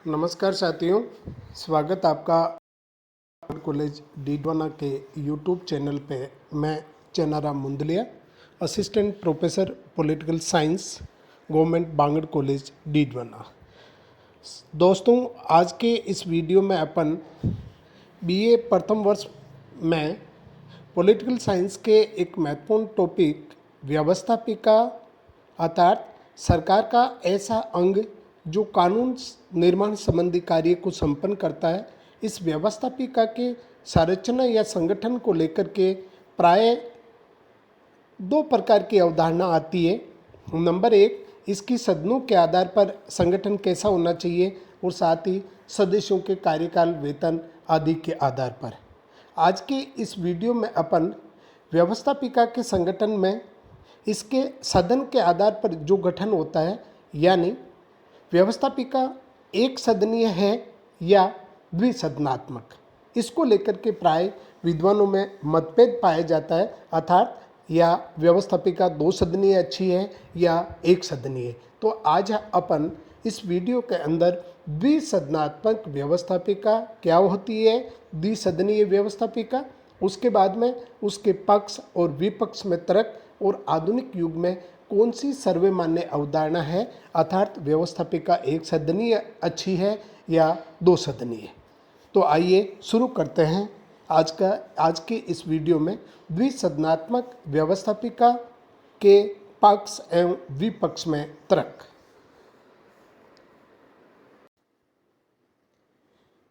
नमस्कार साथियों, स्वागत आपका कॉलेज डीडवाना के यूट्यूब चैनल पे। मैं Chenaram Mundaliya, assistant professor political science, government Bangar college Didwana. दोस्तों, आज के इस वीडियो में अपन बीए प्रथम वर्ष में पॉलिटिकल साइंस के एक महत्वपूर्ण टॉपिक व्यवस्थापिका अर्थात सरकार का ऐसा अंग जो कानून निर्माण संबंधी कार्य को संपन्न करता है, इस व्यवस्थापिका के संरचना या संगठन को लेकर के प्राय दो प्रकार की अवधारणा आती है। नंबर एक, इसकी सदनों के आधार पर संगठन कैसा होना चाहिए और साथ ही सदस्यों के कार्यकाल, वेतन आदि के आधार पर। आज के इस वीडियो में अपन व्यवस्थापिका के संगठन में इसके सदन के आधार पर जो गठन होता है, यानी व्यवस्थापिका एक सदनीय है या द्विसदनात्मक, इसको लेकर के प्राय विद्वानों में मतभेद पाया जाता है। अर्थात या व्यवस्थापिका दो सदनीय अच्छी है या एक सदनीय। तो आज अपन इस वीडियो के अंदर द्विसदनात्मक व्यवस्थापिका क्या होती है, द्विसदनीय व्यवस्थापिका, उसके बाद में उसके पक्ष और विपक्ष में तर्क, और आधुनिक युग में कौन सी सर्वमान्य अवधारणा है, अर्थात व्यवस्थापिका एक सदनीय अच्छी है या दो सदनीय। तो आइए शुरू करते हैं आज के इस वीडियो में द्विसदनात्मक व्यवस्थापिका के पक्ष एवं विपक्ष में तर्क।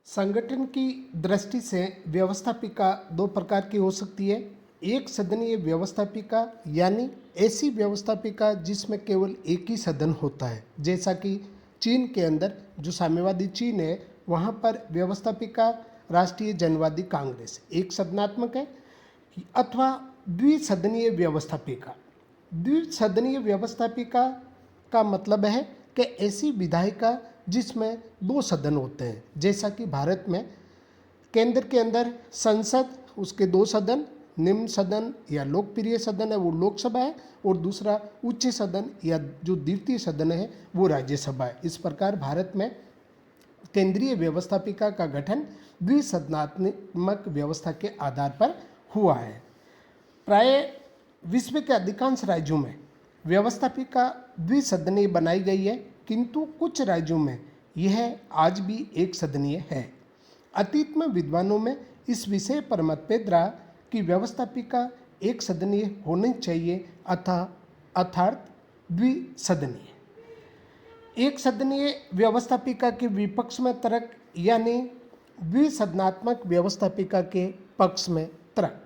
संगठन की दृष्टि से व्यवस्थापिका दो प्रकार की हो सकती है। एक सदनीय व्यवस्थापिका यानी ऐसी व्यवस्थापिका जिसमें केवल एक ही सदन होता है, जैसा कि चीन के अंदर जो साम्यवादी चीन है वहाँ पर व्यवस्थापिका राष्ट्रीय जनवादी कांग्रेस एक सदनात्मक है। अथवा द्विसदनीय व्यवस्थापिका, द्विसदनीय व्यवस्थापिका का मतलब है कि ऐसी विधायिका जिसमें दो सदन होते हैं, जैसा कि भारत में केंद्र के अंदर संसद, उसके दो सदन, निम्न सदन या लोकप्रिय सदन है वो लोकसभा है, और दूसरा उच्च सदन या जो द्वितीय सदन है वो राज्यसभा है। इस प्रकार भारत में केंद्रीय व्यवस्थापिका का गठन द्विसदनात्मक व्यवस्था के आधार पर हुआ है। प्राय विश्व के अधिकांश राज्यों में व्यवस्थापिका द्विसदनीय बनाई गई है, किंतु कुछ राज्यों में यह आज भी एक सदनीय है। अतीत में विद्वानों में इस विषय पर मतभेद रहा कि व्यवस्थापिका एक सदनीय होनी चाहिए अर्थात द्विसदनीय। एक सदनीय व्यवस्थापिका के विपक्ष में तर्क यानी द्विसदनात्मक व्यवस्थापिका के पक्ष में तर्क।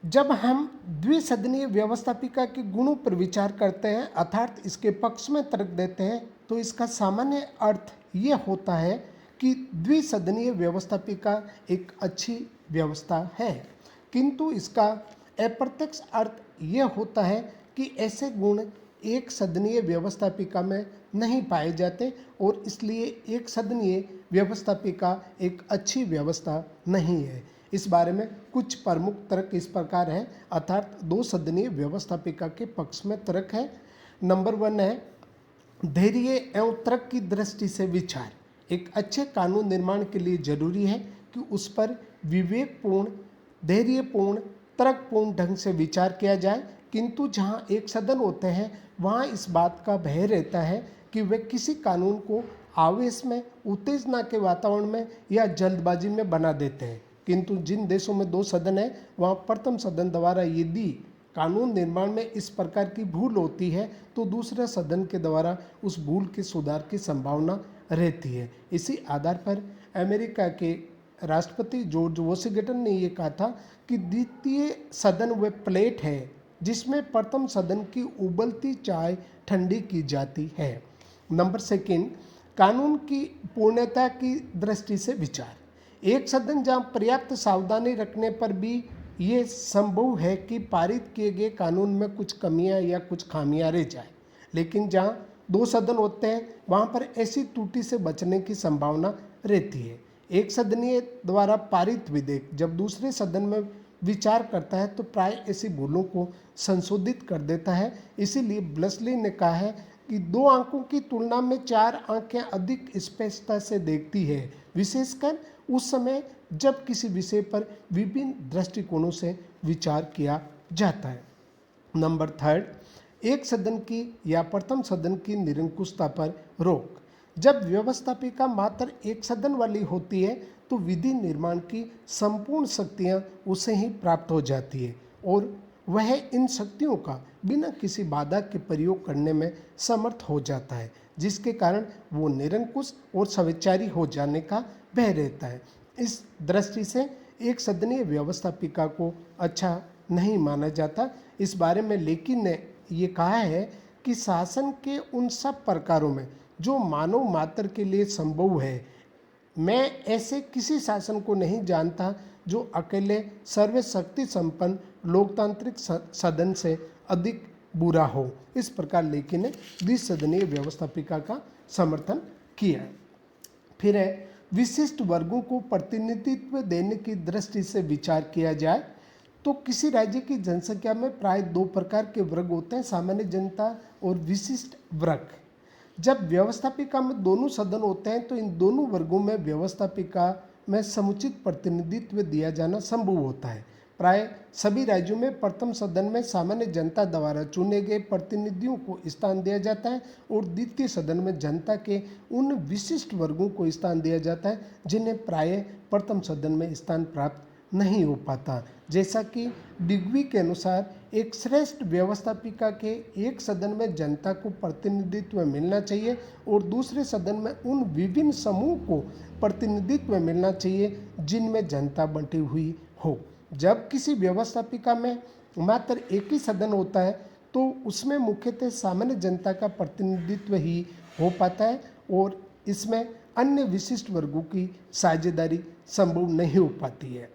जब हम द्विसदनीय व्यवस्थापिका के गुणों पर विचार करते हैं अर्थात इसके पक्ष में तर्क देते हैं, तो इसका सामान्य अर्थ ये होता है कि द्विसदनीय व्यवस्थापिका एक अच्छी व्यवस्था है, किंतु इसका अप्रत्यक्ष अर्थ यह होता है कि ऐसे गुण एक सदनीय व्यवस्थापिका में नहीं पाए जाते और इसलिए एक सदनीय व्यवस्थापिका एक अच्छी व्यवस्था नहीं है। इस बारे में कुछ प्रमुख तर्क इस प्रकार है, अर्थात दो सदनीय व्यवस्थापिका के पक्ष में तर्क है। नंबर 1 है धैर्य एवं तर्क की दृष्टि से विचार। एक अच्छे कानून निर्माण के लिए जरूरी है कि उस पर विवेकपूर्ण, धैर्यपूर्ण, तर्कपूर्ण ढंग से विचार किया जाए, किंतु जहाँ एक सदन होते हैं वहाँ इस बात का भय रहता है कि वे किसी कानून को आवेश में, उत्तेजना के वातावरण में या जल्दबाजी में बना देते हैं। किंतु जिन देशों में दो सदन है वहाँ प्रथम सदन द्वारा यदि कानून निर्माण में इस प्रकार की भूल होती है तो दूसरे सदन के द्वारा उस भूल के सुधार की संभावना रहती है। इसी आधार पर अमेरिका के राष्ट्रपति जॉर्ज वॉशिंगटन ने ये कहा था कि द्वितीय सदन वह प्लेट है जिसमें प्रथम सदन की उबलती चाय ठंडी की जाती है। नंबर 2, कानून की पूर्णता की दृष्टि से विचार। एक सदन जहाँ पर्याप्त सावधानी रखने पर भी ये संभव है कि पारित किए गए कानून में कुछ कमियां या कुछ खामियां रह जाए, लेकिन जहाँ दो सदन होते हैं वहाँ पर ऐसी त्रुटि से बचने की संभावना रहती है। एक सदनीय द्वारा पारित विधेयक जब दूसरे सदन में विचार करता है तो प्राय ऐसी भूलों को संशोधित कर देता है। इसीलिए ब्लसली ने कहा है कि दो आंखों की तुलना में चार आंखें अधिक स्पष्टता से देखती है, विशेषकर उस समय जब किसी विषय पर विभिन्न दृष्टिकोणों से विचार किया जाता है। नंबर थर्ड, एक सदन की या प्रथम सदन की निरंकुशता पर रोक। जब व्यवस्थापिका मात्र एक सदन वाली होती है तो विधि निर्माण की संपूर्ण शक्तियां उसे ही प्राप्त हो जाती है और वह इन शक्तियों का बिना किसी बाधा के प्रयोग करने में समर्थ हो जाता है, जिसके कारण वो निरंकुश और स्वेच्छाचारी हो जाने का भय रहता है। इस दृष्टि से एक सदनीय व्यवस्थापिका को अच्छा नहीं माना जाता। इस बारे में लेकिन ने ये कहा है कि शासन के उन सब प्रकारों में जो मानव मात्र के लिए संभव है, मैं ऐसे किसी शासन को नहीं जानता जो अकेले सर्वशक्ति संपन्न लोकतांत्रिक सदन से अधिक बुरा हो। इस प्रकार लेखी ने द्विसदनीय व्यवस्थापिका का समर्थन किया। फिर है, विशिष्ट वर्गों को प्रतिनिधित्व देने की दृष्टि से विचार किया जाए तो किसी राज्य की जनसंख्या में प्राय दो प्रकार के वर्ग होते हैं, सामान्य जनता और विशिष्ट वर्ग। जब व्यवस्थापिका में दोनों सदन होते हैं तो इन दोनों वर्गों में व्यवस्थापिका में समुचित प्रतिनिधित्व दिया जाना संभव होता है। प्राय सभी राज्यों में प्रथम सदन में सामान्य जनता द्वारा चुने गए प्रतिनिधियों को स्थान दिया जाता है और द्वितीय सदन में जनता के उन विशिष्ट वर्गों को स्थान दिया जाता है जिन्हें प्राय प्रथम सदन में स्थान प्राप्त नहीं हो पाता। जैसा कि डिग्वी के अनुसार एक श्रेष्ठ व्यवस्थापिका के एक सदन में जनता को प्रतिनिधित्व मिलना चाहिए और दूसरे सदन में उन विभिन्न समूह को प्रतिनिधित्व मिलना चाहिए जिनमें जनता बंटी हुई हो। जब किसी व्यवस्थापिका में मात्र एक ही सदन होता है तो उसमें मुख्यतः सामान्य जनता का प्रतिनिधित्व ही हो पाता है और इसमें अन्य विशिष्ट वर्गों की साझेदारी संभव नहीं हो पाती है।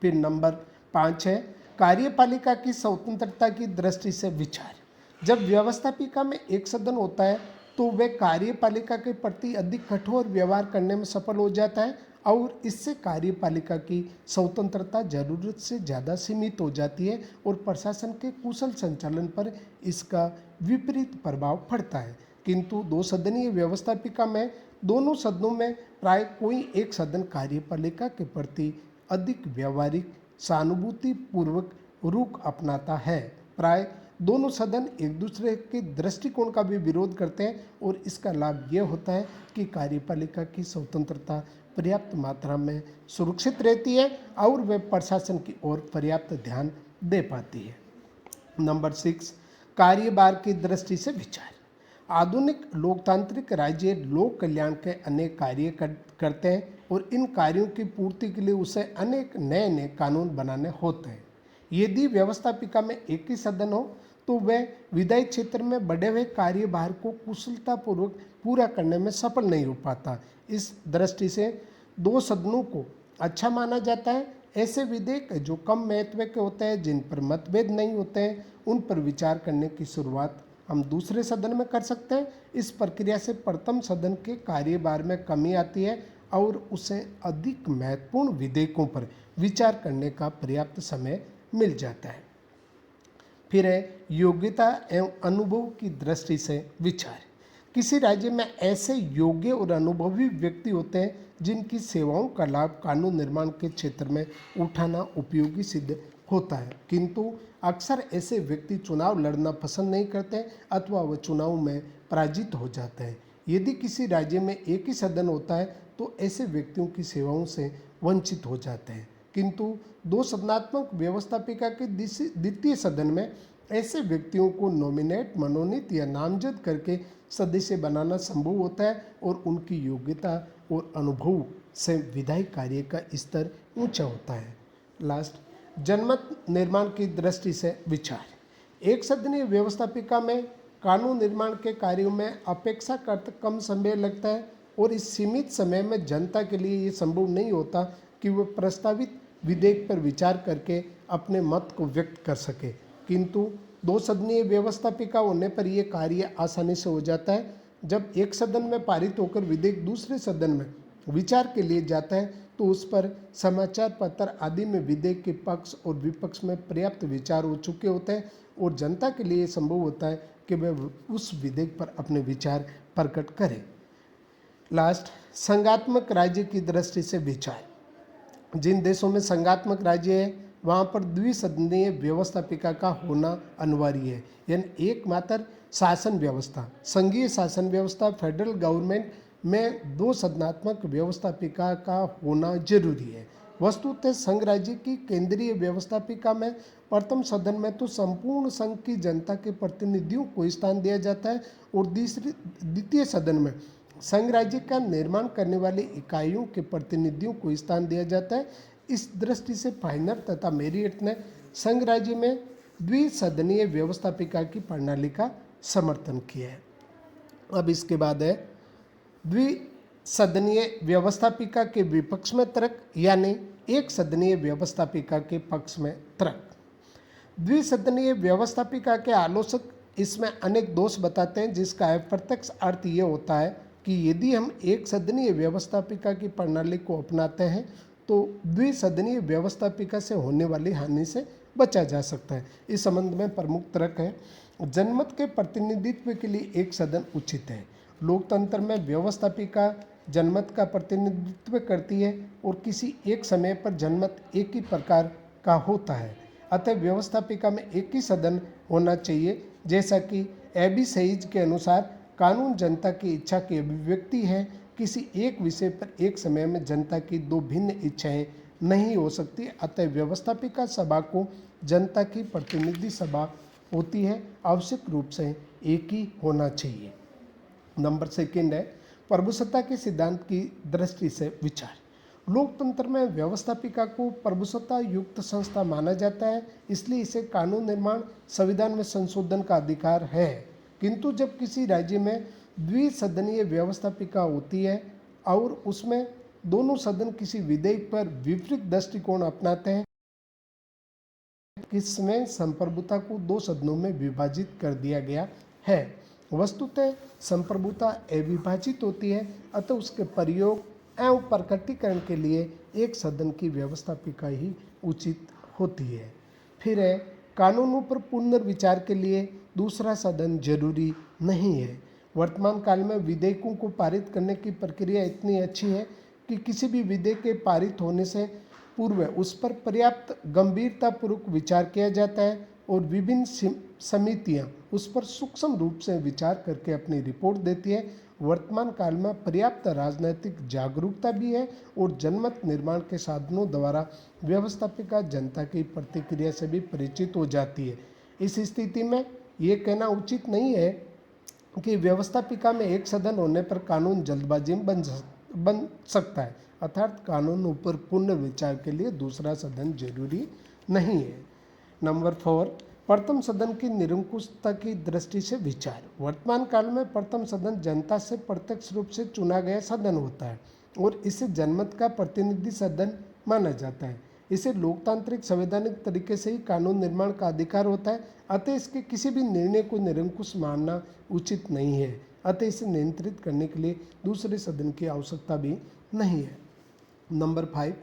फिर नंबर 5 है, कार्यपालिका की स्वतंत्रता की दृष्टि से विचार। जब व्यवस्थापिका में एक सदन होता है तो वह कार्यपालिका के प्रति अधिक कठोर व्यवहार करने में सफल हो जाता है और इससे कार्यपालिका की स्वतंत्रता जरूरत से ज़्यादा सीमित हो जाती है और प्रशासन के कुशल संचालन पर इसका विपरीत प्रभाव पड़ता है। किंतु दो सदनीय व्यवस्थापिका में दोनों सदनों में प्राय कोई एक सदन कार्यपालिका के प्रति अधिक व्यवहारिक सहानुभूतिपूर्वक रुख अपनाता है। प्राय दोनों सदन एक दूसरे के दृष्टिकोण का भी विरोध करते हैं और इसका लाभ यह होता है कि कार्यपालिका की स्वतंत्रता पर्याप्त मात्रा में सुरक्षित रहती है और वह प्रशासन की ओर पर्याप्त ध्यान दे पाती है। नंबर 6, कार्यभार की दृष्टि से विचार। आधुनिक लोकतांत्रिक राज्य लोक कल्याण के अनेक कार्य करते हैं और इन कार्यों की पूर्ति के लिए उसे अनेक नए नए कानून बनाने होते हैं। यदि व्यवस्थापिका में एक ही सदन हो तो वह विधायी क्षेत्र में बढ़े हुए कार्यभार को कुशलतापूर्वक पूरा करने में सफल नहीं हो पाता। इस दृष्टि से दो सदनों को अच्छा माना जाता है। ऐसे विधेयक जो कम महत्व के होते हैं, जिन पर मतभेद नहीं होते हैं, उन पर विचार करने की शुरुआत हम दूसरे सदन में कर सकते हैं। इस प्रक्रिया से प्रथम सदन के कार्यभार में कमी आती है और उसे अधिक महत्वपूर्ण विधेयकों पर विचार करने का पर्याप्त समय मिल जाता है। फिर है, योग्यता एवं अनुभव की दृष्टि से विचार। किसी राज्य में ऐसे योग्य और अनुभवी व्यक्ति होते हैं जिनकी सेवाओं का लाभ कानून निर्माण के क्षेत्र में उठाना उपयोगी सिद्ध होता है, किंतु अक्सर ऐसे व्यक्ति चुनाव लड़ना पसंद नहीं करते अथवा वह चुनाव में पराजित हो जाते हैं। यदि किसी राज्य में एक ही सदन होता है तो ऐसे व्यक्तियों की सेवाओं से वंचित हो जाते हैं, किंतु दो सदनात्मक व्यवस्थापिका के द्वितीय सदन में ऐसे व्यक्तियों को नॉमिनेट, मनोनीत या नामजद करके सदस्य बनाना संभव होता है और उनकी योग्यता और अनुभव से विधायी कार्य का स्तर ऊंचा होता है। लास्ट, जनमत निर्माण की दृष्टि से विचार। एक सदनीय व्यवस्थापिका में कानून निर्माण के कार्यों में अपेक्षाकृत कम समय लगता है और इस सीमित समय में जनता के लिए ये संभव नहीं होता कि वह प्रस्तावित विधेयक पर विचार करके अपने मत को व्यक्त कर सके, किंतु दो सदनीय व्यवस्थापिका होने पर यह कार्य आसानी से हो जाता है। जब एक सदन में पारित होकर विधेयक दूसरे सदन में विचार के लिए जाता है तो उस पर समाचार पत्र आदि में विधेयक के पक्ष और विपक्ष में पर्याप्त विचार हो चुके होते हैं और जनता के लिए संभव होता है कि वह उस विधेयक पर अपने विचार प्रकट करें। लास्ट, संघात्मक राज्य की दृष्टि से विचार। जिन देशों में संघात्मक राज्य है वहाँ पर द्विसदनीय व्यवस्थापिका का होना अनिवार्य है, यानी एकमात्र शासन व्यवस्था, संघीय शासन व्यवस्था फेडरल गवर्नमेंट में दो सदनात्मक व्यवस्थापिका का होना जरूरी है। वस्तुतः संघ राज्य की केंद्रीय व्यवस्थापिका में प्रथम सदन में तो संपूर्ण संघ की जनता के प्रतिनिधियों को स्थान दिया जाता है और द्वितीय सदन में संघ राज्य का निर्माण करने वाली इकाइयों के प्रतिनिधियों को स्थान दिया जाता है। इस दृष्टि से फाइनर तथा मेरियट ने संघ राज्य में द्विसदनीय व्यवस्थापिका की प्रणाली का समर्थन किया है। अब इसके बाद है द्विसदनीय व्यवस्थापिका के विपक्ष में तर्क, यानी एक सदनीय व्यवस्थापिका के पक्ष में तर्क। द्विसदनीय व्यवस्थापिका के आलोचक इसमें अनेक दोष बताते हैं, जिसका अप्रत्यक्ष अर्थ ये होता है कि यदि हम एक सदनीय व्यवस्थापिका की प्रणाली को अपनाते हैं तो द्विसदनीय व्यवस्थापिका से होने वाली हानि से बचा जा सकता है। इस संबंध में प्रमुख तर्क है, जनमत के प्रतिनिधित्व के लिए एक सदन उचित है। लोकतंत्र में व्यवस्थापिका जनमत का प्रतिनिधित्व करती है और किसी एक समय पर जनमत एक ही प्रकार का होता है, अतः व्यवस्थापिका में एक ही सदन होना चाहिए। जैसा कि एबी सहीज के अनुसार कानून जनता की इच्छा की अभिव्यक्ति है, किसी एक विषय पर एक समय में जनता की दो भिन्न इच्छाएं नहीं हो सकती, अतः व्यवस्थापिका सभा को जनता की प्रतिनिधि सभा होती है, आवश्यक रूप से एक ही होना चाहिए। नंबर सेकंड है प्रभुसत्ता के सिद्धांत की दृष्टि से विचार। लोकतंत्र में व्यवस्थापिका को प्रभुसत्ता युक्त संस्था माना जाता है, इसलिए इसे कानून निर्माण, संविधान में संशोधन का अधिकार है। किंतु जब किसी राज्य में द्विसदनीय व्यवस्थापिका होती है और उसमें दोनों सदन किसी विधेयक पर विपरीत दृष्टिकोण अपनाते हैं, इसमें संप्रभुता को दो सदनों में विभाजित कर दिया गया है। वस्तुतः संप्रभुता अविभाजित होती है, अतः उसके प्रयोग एवं प्रकटीकरण के लिए एक सदन की व्यवस्थापिका ही उचित होती है। फिर है कानूनों पर पुनर्विचार के लिए दूसरा सदन जरूरी नहीं है। वर्तमान काल में विधेयकों को पारित करने की प्रक्रिया इतनी अच्छी है कि किसी भी विधेयक के पारित होने से पूर्व उस पर पर्याप्त गंभीरतापूर्वक विचार किया जाता है और विभिन्न समितियां उस पर सूक्ष्म रूप से विचार करके अपनी रिपोर्ट देती है। वर्तमान काल में पर्याप्त राजनीतिक जागरूकता भी है और जनमत निर्माण के साधनों द्वारा व्यवस्थापिका जनता की प्रतिक्रिया से भी परिचित हो जाती है। इस स्थिति में ये कहना उचित नहीं है कि व्यवस्थापिका में एक सदन होने पर कानून जल्दबाजी में बन सकता है, अर्थात कानूनों पर पुनर्विचार के लिए दूसरा सदन जरूरी नहीं है। नंबर 4 प्रथम सदन की निरंकुशता की दृष्टि से विचार। वर्तमान काल में प्रथम सदन जनता से प्रत्यक्ष रूप से चुना गया सदन होता है और इसे जनमत का प्रतिनिधि सदन माना जाता है। इसे लोकतांत्रिक संवैधानिक तरीके से ही कानून निर्माण का अधिकार होता है, अतः इसके किसी भी निर्णय को निरंकुश मानना उचित नहीं है, अतः इसे नियंत्रित करने के लिए दूसरे सदन की आवश्यकता भी नहीं है। नंबर 5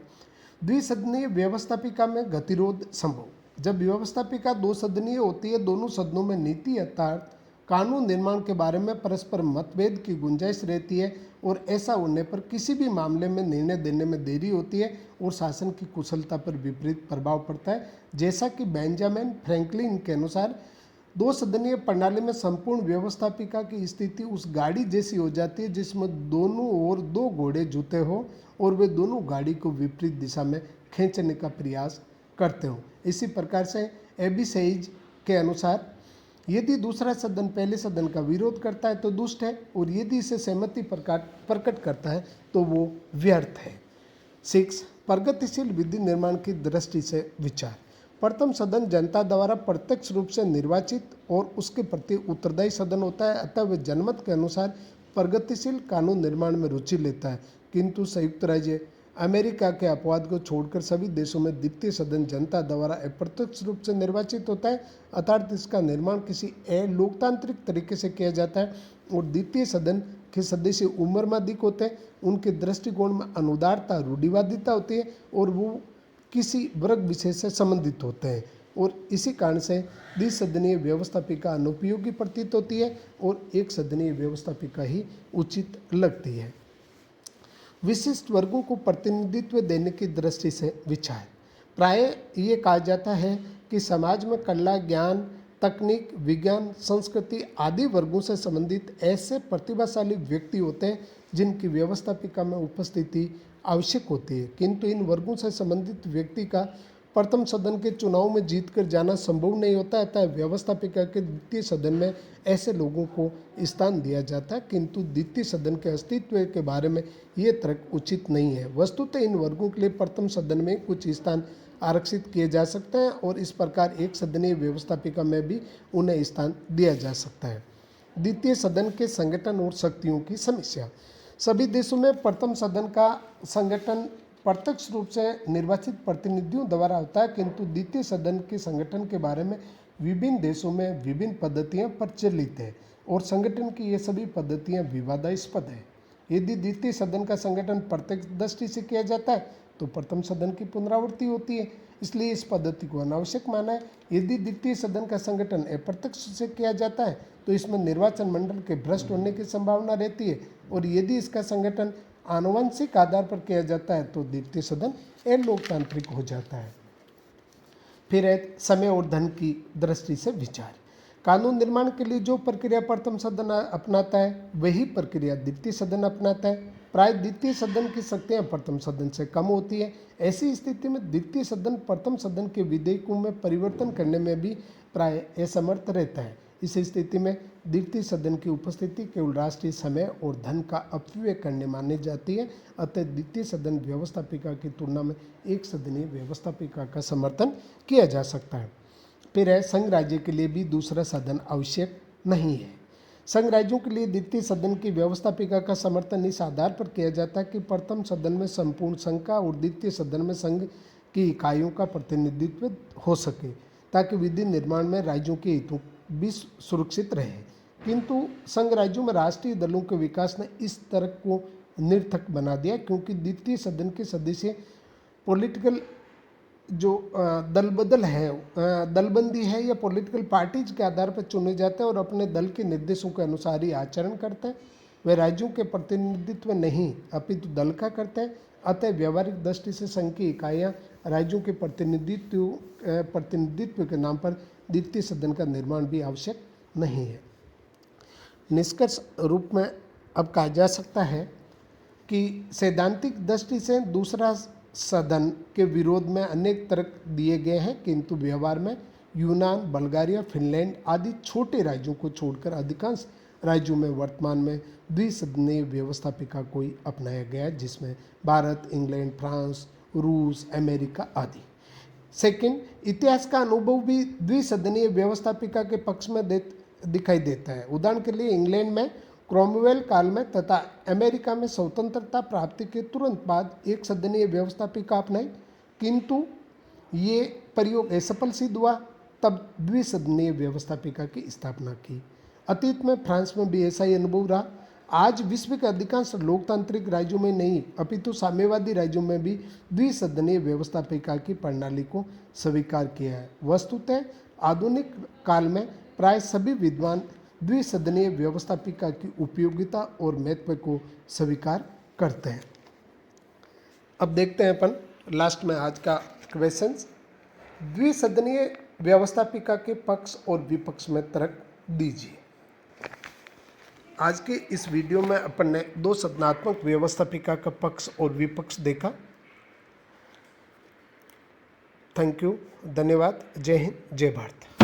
द्विसदनीय व्यवस्थापिका में गतिरोध संभव। जब व्यवस्थापिका दो सदनीय होती है, दोनों सदनों में नीति अर्थात कानून निर्माण के बारे में परस्पर मतभेद की गुंजाइश रहती है और ऐसा होने पर किसी भी मामले में निर्णय देने में देरी होती है और शासन की कुशलता पर विपरीत प्रभाव पड़ता है। जैसा कि बेंजामिन फ्रैंकलिन के अनुसार दो सदनीय प्रणाली में संपूर्ण व्यवस्थापिका की स्थिति उस गाड़ी जैसी हो जाती है जिसमें दोनों ओर दो घोड़े जुते हो और वे दोनों गाड़ी को विपरीत दिशा में खींचने का प्रयास करते हो। इसी प्रकार से एबी सहीज के अनुसार यदि दूसरा सदन पहले सदन का विरोध करता है तो दुष्ट है और यदि इसे सहमति प्रकट करता है तो वो व्यर्थ है। 6 प्रगतिशील विधि निर्माण की दृष्टि से विचार। प्रथम सदन जनता द्वारा प्रत्यक्ष रूप से निर्वाचित और उसके प्रति उत्तरदायी सदन होता है, अतः वह जनमत के अनुसार प्रगतिशील कानून निर्माण में रुचि लेता है। किंतु संयुक्त राज्य अमेरिका के अपवाद को छोड़कर सभी देशों में द्वितीय सदन जनता द्वारा अप्रत्यक्ष रूप से निर्वाचित होता है, अर्थात इसका निर्माण किसी लोकतांत्रिक तरीके से किया जाता है और द्वितीय सदन के सदस्य उम्र में अधिक होते हैं, उनके दृष्टिकोण में अनुदारता रूढ़िवादिता होती है और वो किसी वर्ग विशेष से संबंधित होते हैं। और इसी कारण से द्विसदनीय व्यवस्थापिका अनुपयोगी प्रतीत होती है और एक सदनीय व्यवस्थापिका ही उचित लगती है। विशिष्ट वर्गों को प्रतिनिधित्व देने की दृष्टि से विचार। प्रायः ये कहा जाता है कि समाज में कला, ज्ञान, तकनीक, विज्ञान, संस्कृति आदि वर्गों से संबंधित ऐसे प्रतिभाशाली व्यक्ति होते हैं जिनकी व्यवस्थापिका में उपस्थिति आवश्यक होती है, किंतु इन वर्गों से संबंधित व्यक्ति का प्रथम सदन के चुनाव में जीतकर जाना संभव नहीं होता, अतः व्यवस्थापिका के द्वितीय सदन में ऐसे लोगों को स्थान दिया जाता है, किंतु द्वितीय सदन के अस्तित्व के बारे में ये तर्क उचित नहीं है। वस्तुतः इन वर्गों के लिए प्रथम सदन में कुछ स्थान आरक्षित किए जा सकते हैं और इस प्रकार एक सदनीय व्यवस्थापिका में भी उन्हें स्थान दिया जा सकता है। द्वितीय सदन के संगठन और शक्तियों की समस्या। सभी देशों में प्रथम सदन का संगठन प्रत्यक्ष रूप से निर्वाचित प्रतिनिधियों द्वारा होता है, किंतु द्वितीय सदन के संगठन के बारे में विभिन्न देशों में विभिन्न पद्धतियां प्रचलित है और संगठन की ये सभी पद्धतियां विवादास्पद है। यदि द्वितीय सदन का संगठन प्रत्यक्ष दृष्टि से किया जाता है तो प्रथम सदन की पुनरावृत्ति होती है, इसलिए इस पद्धति को अनावश्यक माना है। यदि द्वितीय सदन का संगठन अप्रत्यक्ष से किया जाता है तो इसमें निर्वाचन मंडल के भ्रष्ट होने की संभावना रहती है और यदि इसका संगठन आनुवंशिक आधार पर किया जाता है तो द्वितीय सदन लोकतांत्रिक हो जाता है। फिर है समय और धन की दृष्टि से विचार। कानून निर्माण के लिए जो प्रक्रिया प्रथम सदन अपनाता है वही प्रक्रिया द्वितीय सदन अपनाता है। प्राय द्वितीय सदन की शक्तियां प्रथम सदन से कम होती है। ऐसी स्थिति में द्वितीय सदन प्रथम सदन के विधेयकों में परिवर्तन करने में भी प्राय असमर्थ रहता है। इस स्थिति में द्वितीय सदन की उपस्थिति केवल राष्ट्रीय समय और धन का अपव्यय करने मानी जाती है, अतः द्वितीय सदन व्यवस्थापिका की तुलना में एक सदनीय व्यवस्थापिका का समर्थन किया जा सकता है। फिर है संघ राज्य के लिए भी दूसरा सदन आवश्यक नहीं है। संघ राज्यों के लिए द्वितीय सदन की व्यवस्थापिका का समर्थन इस आधार पर किया जाता है कि प्रथम सदन में संपूर्ण संघ का और द्वितीय सदन में संघ की इकाइयों का प्रतिनिधित्व हो सके ताकि विधि निर्माण में राज्यों के हितों भी सुरक्षित रहे। किंतु संघ राज्यों में राष्ट्रीय दलों के विकास ने इस तर्क को निरर्थक बना दिया, क्योंकि द्वितीय सदन के सदस्य पॉलिटिकल जो दलबदल है, दलबंदी है या पॉलिटिकल पार्टीज के आधार पर चुने जाते हैं और अपने दल के निर्देशों के अनुसार ही आचरण करते हैं। वे राज्यों के प्रतिनिधित्व नहीं अपितु दल का करते हैं। अतः व्यावहारिक दृष्टि से संघ की इकाइयाँ राज्यों के प्रतिनिधित्व के नाम पर द्वितीय सदन का निर्माण भी आवश्यक नहीं है। निष्कर्ष रूप में अब कहा जा सकता है कि सैद्धांतिक दृष्टि से दूसरा सदन के विरोध में अनेक तर्क दिए गए हैं, किंतु व्यवहार में यूनान, बल्गारिया, फिनलैंड आदि छोटे राज्यों को छोड़कर अधिकांश राज्यों में वर्तमान में द्विसदनीय व्यवस्थापिका को ही अपनाया गया है, जिसमें भारत, इंग्लैंड, फ्रांस, रूस, अमेरिका आदि। सेकंड, इतिहास का अनुभव भी द्विसदनीय व्यवस्थापिका के पक्ष में दिखाई देता है। उदाहरण के लिए इंग्लैंड में क्रोमवेल काल में तथा अमेरिका में स्वतंत्रता प्राप्ति के तुरंत बाद एक सदनीय व्यवस्थापिका अपनाई, किंतु ये प्रयोग असफल सिद्ध हुआ, तब द्विसदनीय व्यवस्थापिका की स्थापना की। अतीत में फ्रांस में भी ऐसा ही अनुभव रहा। आज विश्व के अधिकांश लोकतांत्रिक राज्यों में नहीं अपितु साम्यवादी राज्यों में भी द्विसदनीय व्यवस्थापिका की प्रणाली को स्वीकार किया है। वस्तुतः आधुनिक काल में प्राय सभी विद्वान द्विसदनीय व्यवस्थापिका की उपयोगिता और महत्व को स्वीकार करते हैं। अब देखते हैं अपन लास्ट में आज का क्वेश्चंस। द्विसदनीय व्यवस्थापिका के पक्ष और विपक्ष में तर्क दीजिए। आज के इस वीडियो में अपन ने दो सदनात्मक व्यवस्थापिका का पक्ष और विपक्ष देखा। थैंक यू, धन्यवाद, जय हिंद, जय भारत।